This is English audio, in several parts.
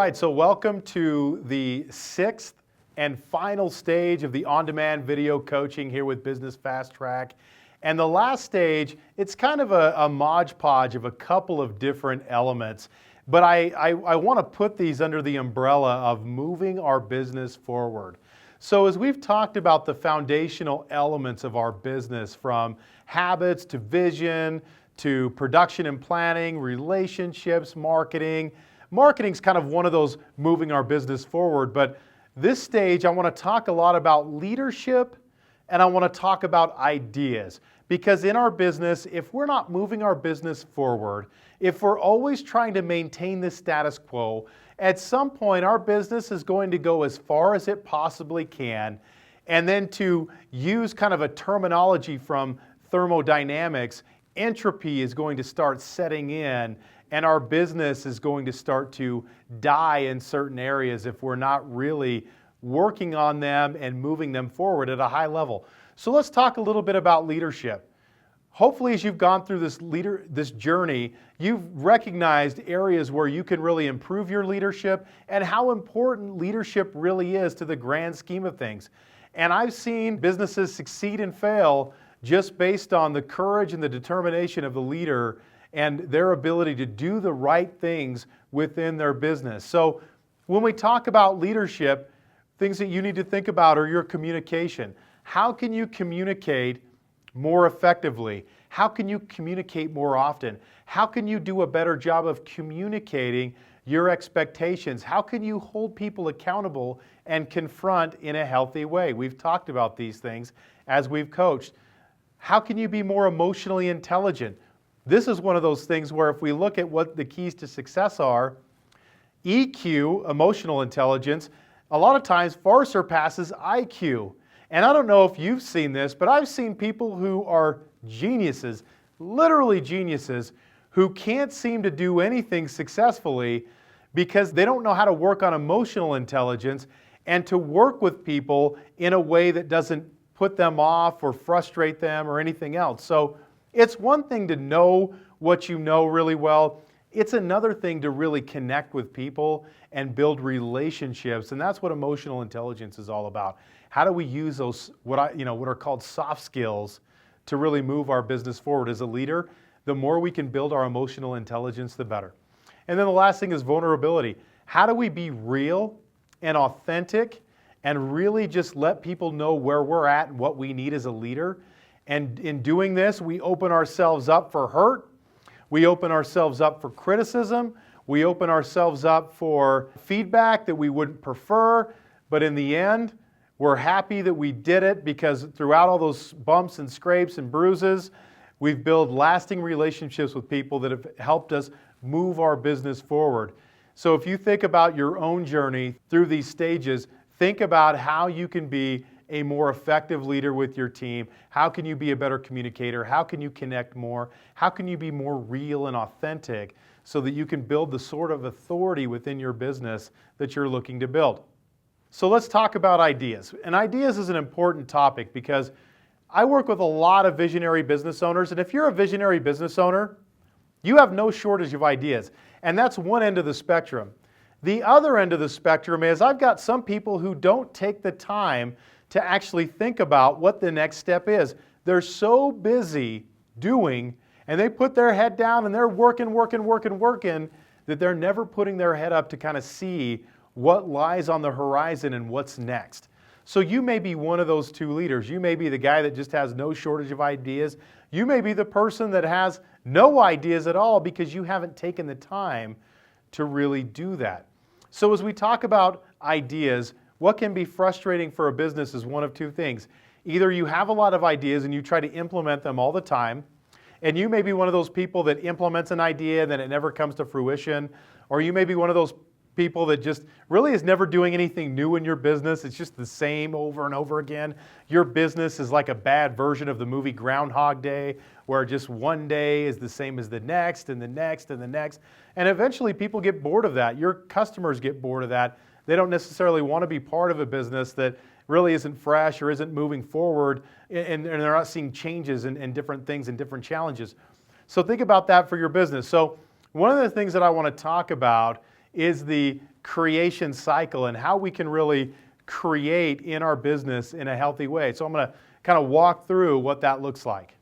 right, so welcome to the sixth and final stage of the on-demand video coaching here with Business Fast Track. And the last stage, it's kind of a modge podge of a couple of different elements. But I want to put these under the umbrella of moving our business forward. So as we've talked about the foundational elements of our business, from habits to vision to production and planning, relationships, marketing. Marketing's kind of one of those moving our business forward, but this stage I want to talk a lot about leadership and I want to talk about ideas. Because in our business, if we're not moving our business forward, if we're always trying to maintain the status quo, at some point our business is going to go as far as it possibly can, and then to use kind of a terminology from thermodynamics, entropy is going to start setting in, and our business is going to start to die in certain areas if we're not really working on them and moving them forward at a high level. So let's talk a little bit about leadership. Hopefully, as you've gone through this journey, you've recognized areas where you can really improve your leadership and how important leadership really is to the grand scheme of things. And I've seen businesses succeed and fail just based on the courage and the determination of the leader and their ability to do the right things within their business. So when we talk about leadership, things that you need to think about are your communication. How can you communicate more effectively? How can you communicate more often? How can you do a better job of communicating your expectations? How can you hold people accountable and confront in a healthy way? We've talked about these things as we've coached. How can you be more emotionally intelligent? This is one of those things where if we look at what the keys to success are, EQ, emotional intelligence, a lot of times far surpasses IQ. And I don't know if you've seen this, but I've seen people who are geniuses, literally geniuses, who can't seem to do anything successfully because they don't know how to work on emotional intelligence and to work with people in a way that doesn't put them off or frustrate them or anything else. So it's one thing to know what you know really well. It's another thing to really connect with people and build relationships, and that's what emotional intelligence is all about. How do we use those what are called soft skills to really move our business forward as a leader? The more we can build our emotional intelligence, the better. And then the last thing is vulnerability. How do we be real and authentic and really just let people know where we're at and what we need as a leader? And in doing this, we open ourselves up for hurt. We open ourselves up for criticism. We open ourselves up for feedback that we wouldn't prefer. But in the end, we're happy that we did it because throughout all those bumps and scrapes and bruises, we've built lasting relationships with people that have helped us move our business forward. So if you think about your own journey through these stages, think about how you can be a more effective leader with your team. How can you be a better communicator? How can you connect more? How can you be more real and authentic so that you can build the sort of authority within your business that you're looking to build? So let's talk about ideas. And ideas is an important topic because I work with a lot of visionary business owners, and if you're a visionary business owner, you have no shortage of ideas. And that's one end of the spectrum. The other end of the spectrum is I've got some people who don't take the time to actually think about what the next step is. They're so busy doing, and they put their head down and they're working, that they're never putting their head up to kind of see what lies on the horizon and what's next. So you may be one of those two leaders. You may be the guy that just has no shortage of ideas. You may be the person that has no ideas at all because you haven't taken the time to really do that. So as we talk about ideas, what can be frustrating for a business is one of two things. Either you have a lot of ideas and you try to implement them all the time, and you may be one of those people that implements an idea and then it never comes to fruition, or you may be one of those people that just really is never doing anything new in your business. It's just the same over and over again. Your business is like a bad version of the movie Groundhog Day, where just one day is the same as the next and the next and the next. And eventually people get bored of that. Your customers get bored of that. They don't necessarily want to be part of a business that really isn't fresh or isn't moving forward, and they're not seeing changes and different things and different challenges. So think about that for your business. So one of the things that I want to talk about is the creation cycle and how we can really create in our business in a healthy way. So I'm going to kind of walk through what that looks like.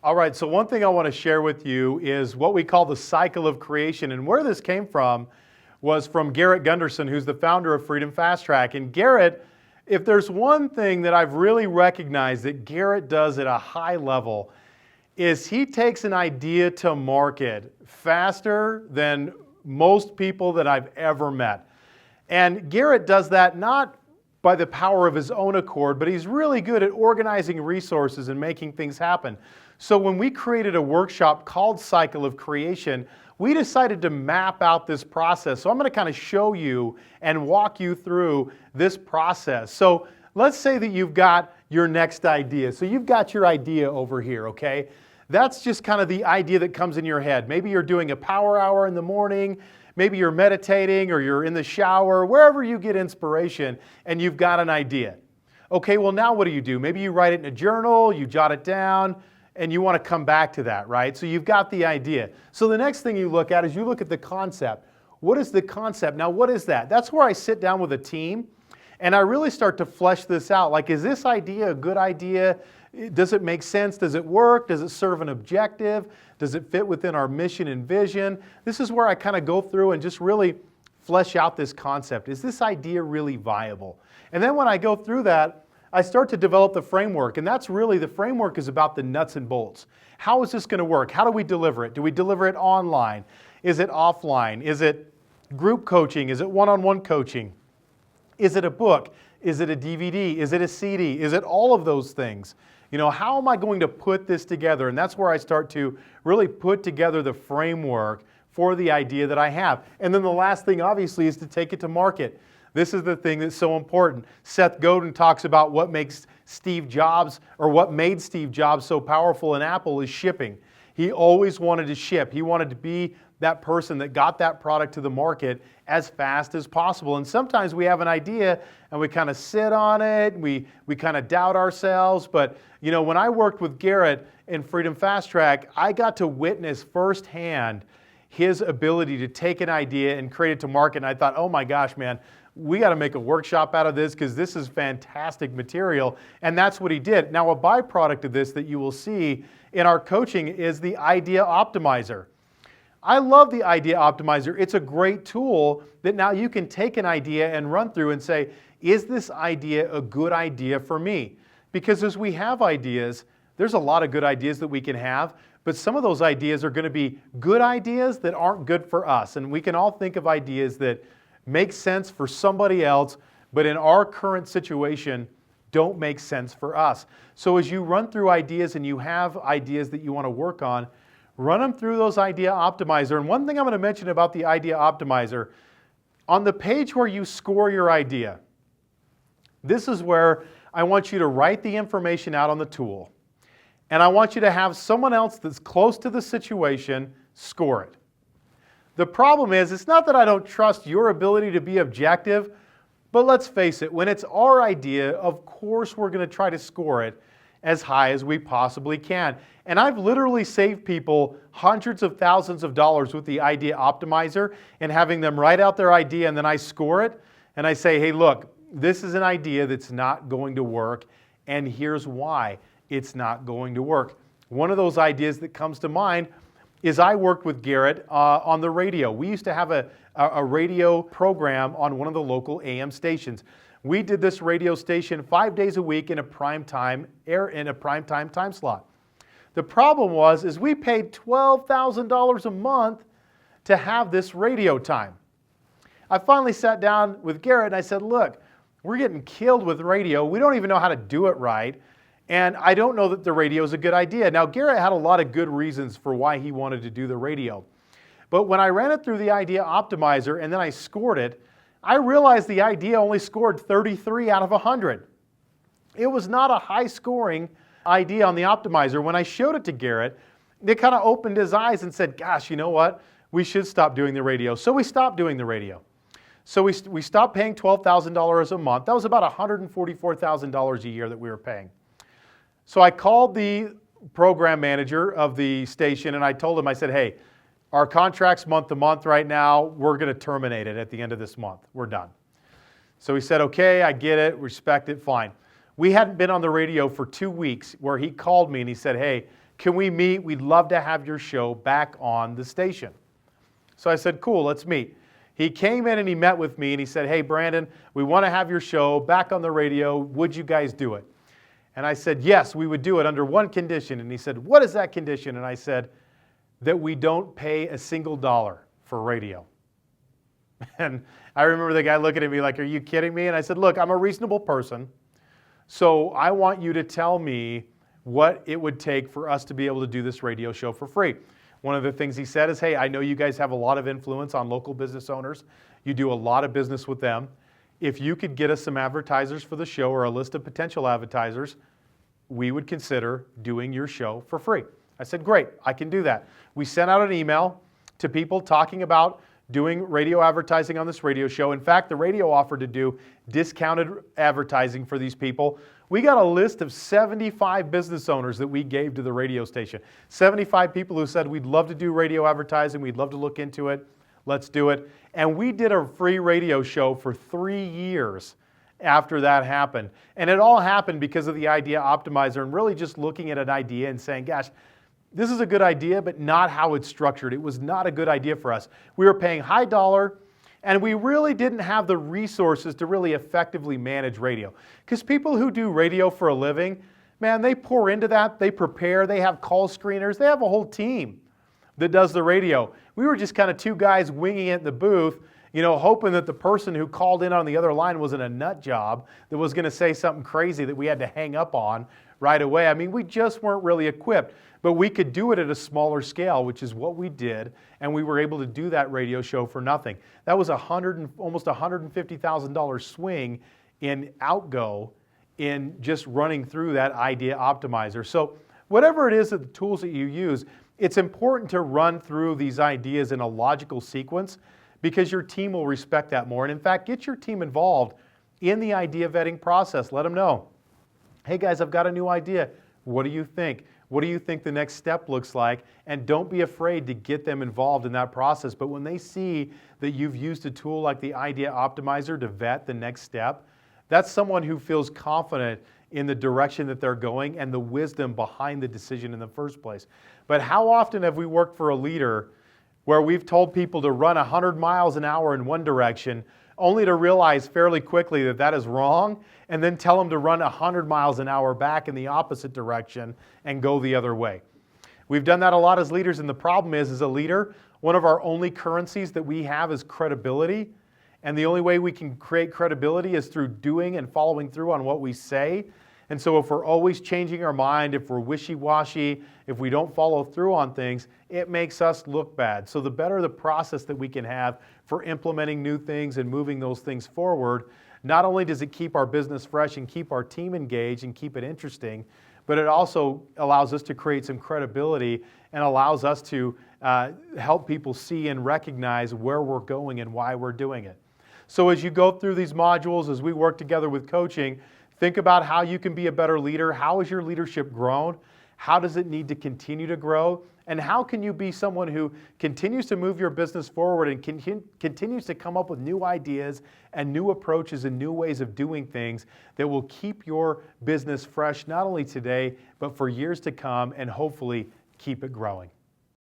All right, so one thing I want to share with you is what we call the cycle of creation. And where this came from was from Garrett Gunderson, who's the founder of Freedom Fast Track. And Garrett, if there's one thing that I've really recognized that Garrett does at a high level, is he takes an idea to market faster than most people that I've ever met. And Garrett does that not by the power of his own accord, but he's really good at organizing resources and making things happen. So when we created a workshop called Cycle of Creation, we decided to map out this process. So I'm going to kind of show you and walk you through this process. So let's say that you've got your next idea. So you've got your idea over here, okay? That's just kind of the idea that comes in your head. Maybe you're doing a power hour in the morning, maybe you're meditating or you're in the shower, wherever you get inspiration and you've got an idea. Okay, well now what do? Maybe you write it in a journal, you jot it down, and you want to come back to that, right? So you've got the idea. So the next thing you look at is you look at the concept. What is the concept? Now what is that? That's where I sit down with a team and I really start to flesh this out. Like, is this idea a good idea? Does it make sense? Does it work? Does it serve an objective? Does it fit within our mission and vision? This is where I kind of go through and just really flesh out this concept. Is this idea really viable? And then when I go through that, I start to develop the framework. And that's really, the framework is about the nuts and bolts. How is this going to work? How do we deliver it? Do we deliver it online? Is it offline? Is it group coaching? Is it one-on-one coaching? Is it a book? Is it a DVD? Is it a CD? Is it all of those things? You know, how am I going to put this together? And that's where I start to really put together the framework for the idea that I have. And then the last thing, obviously, is to take it to market. This is the thing that's so important. Seth Godin talks about what makes Steve Jobs, or what made Steve Jobs so powerful in Apple, is shipping. He always wanted to ship. He wanted to be that person that got that product to the market as fast as possible. And sometimes we have an idea and we kind of sit on it, we kind of doubt ourselves. But you know, when I worked with Garrett in Freedom Fast Track, I got to witness firsthand his ability to take an idea and create it to market. And I thought, oh my gosh, man, we got to make a workshop out of this because this is fantastic material. And that's what he did. Now, a byproduct of this that you will see in our coaching is the Idea Optimizer. I love the Idea Optimizer. It's a great tool that now you can take an idea and run through and say, is this idea a good idea for me? Because as we have ideas, there's a lot of good ideas that we can have, but some of those ideas are going to be good ideas that aren't good for us. And we can all think of ideas that make sense for somebody else, but in our current situation, don't make sense for us. So as you run through ideas and you have ideas that you want to work on, run them through those Idea Optimizer. And one thing I'm going to mention about the Idea Optimizer, on the page where you score your idea, this is where I want you to write the information out on the tool. And I want you to have someone else that's close to the situation score it. The problem is, it's not that I don't trust your ability to be objective, but let's face it, when it's our idea, of course we're going to try to score it as high as we possibly can. And I've literally saved people hundreds of thousands of dollars with the Idea Optimizer and having them write out their idea, and then I score it and I say, hey, look, this is an idea that's not going to work, and here's why it's not going to work. One of those ideas that comes to mind is I worked with Garrett on the radio. We used to have a radio program on one of the local AM stations. We did this radio station 5 days a week in a prime time time slot. The problem was we paid $12,000 a month to have this radio time. I finally sat down with Garrett and I said, look, we're getting killed with radio. We don't even know how to do it right. And I don't know that the radio is a good idea. Now, Garrett had a lot of good reasons for why he wanted to do the radio. But when I ran it through the Idea Optimizer and then I scored it, I realized the idea only scored 33 out of 100. It was not a high scoring idea on the optimizer. When I showed it to Garrett, it kind of opened his eyes and said, gosh, you know what? We should stop doing the radio. So we stopped doing the radio. So we stopped paying $12,000 a month. That was about $144,000 a year that we were paying. So I called the program manager of the station and I told him, I said, hey, our contract's month to month right now. We're going to terminate it at the end of this month. We're done. So he said, okay, I get it, respect it, fine. We hadn't been on the radio for 2 weeks where he called me and he said, hey, can we meet? We'd love to have your show back on the station. So I said, cool, let's meet. He came in and he met with me and he said, hey, Brandon, we want to have your show back on the radio. Would you guys do it? And I said, yes, we would do it under one condition. And he said, what is that condition? And I said, that we don't pay a single dollar for radio. And I remember the guy looking at me like, are you kidding me? And I said, look, I'm a reasonable person. So I want you to tell me what it would take for us to be able to do this radio show for free. One of the things he said is, hey, I know you guys have a lot of influence on local business owners. You do a lot of business with them. If you could get us some advertisers for the show or a list of potential advertisers, we would consider doing your show for free. I said, great, I can do that. We sent out an email to people talking about doing radio advertising on this radio show. In fact, the radio offered to do discounted advertising for these people. We got a list of 75 business owners that we gave to the radio station. 75 people who said, we'd love to do radio advertising, we'd love to look into it, let's do it. And we did a free radio show for 3 years after that happened. And it all happened because of the Idea Optimizer and really just looking at an idea and saying, gosh, this is a good idea, but not how it's structured. It was not a good idea for us. We were paying high dollar, and we really didn't have the resources to really effectively manage radio. Because people who do radio for a living, man, they pour into that, they prepare, they have call screeners, they have a whole team that does the radio. We were just kind of two guys winging it in the booth, you know, hoping that the person who called in on the other line wasn't a nut job that was going to say something crazy that we had to hang up on right away. I mean, we just weren't really equipped. But we could do it at a smaller scale, which is what we did, and we were able to do that radio show for nothing. That was almost $150,000 swing in outgo in just running through that Idea Optimizer. So whatever it is that the tools that you use, it's important to run through these ideas in a logical sequence because your team will respect that more. And in fact, get your team involved in the idea vetting process. Let them know, hey guys, I've got a new idea. What do you think? What do you think the next step looks like? And don't be afraid to get them involved in that process. But when they see that you've used a tool like the Idea Optimizer to vet the next step, that's someone who feels confident in the direction that they're going and the wisdom behind the decision in the first place. But how often have we worked for a leader where we've told people to run 100 miles an hour in one direction only to realize fairly quickly that that is wrong, and then tell them to run 100 miles an hour back in the opposite direction and go the other way. We've done that a lot as leaders, and the problem is, as a leader, one of our only currencies that we have is credibility, and the only way we can create credibility is through doing and following through on what we say. And so if we're always changing our mind, if we're wishy-washy, if we don't follow through on things, it makes us look bad. So the better the process that we can have for implementing new things and moving those things forward, not only does it keep our business fresh and keep our team engaged and keep it interesting, but it also allows us to create some credibility and allows us to help people see and recognize where we're going and why we're doing it. So as you go through these modules, as we work together with coaching, think about how you can be a better leader. How has your leadership grown? How does it need to continue to grow? And how can you be someone who continues to move your business forward and continues to come up with new ideas and new approaches and new ways of doing things that will keep your business fresh, not only today, but for years to come, and hopefully keep it growing?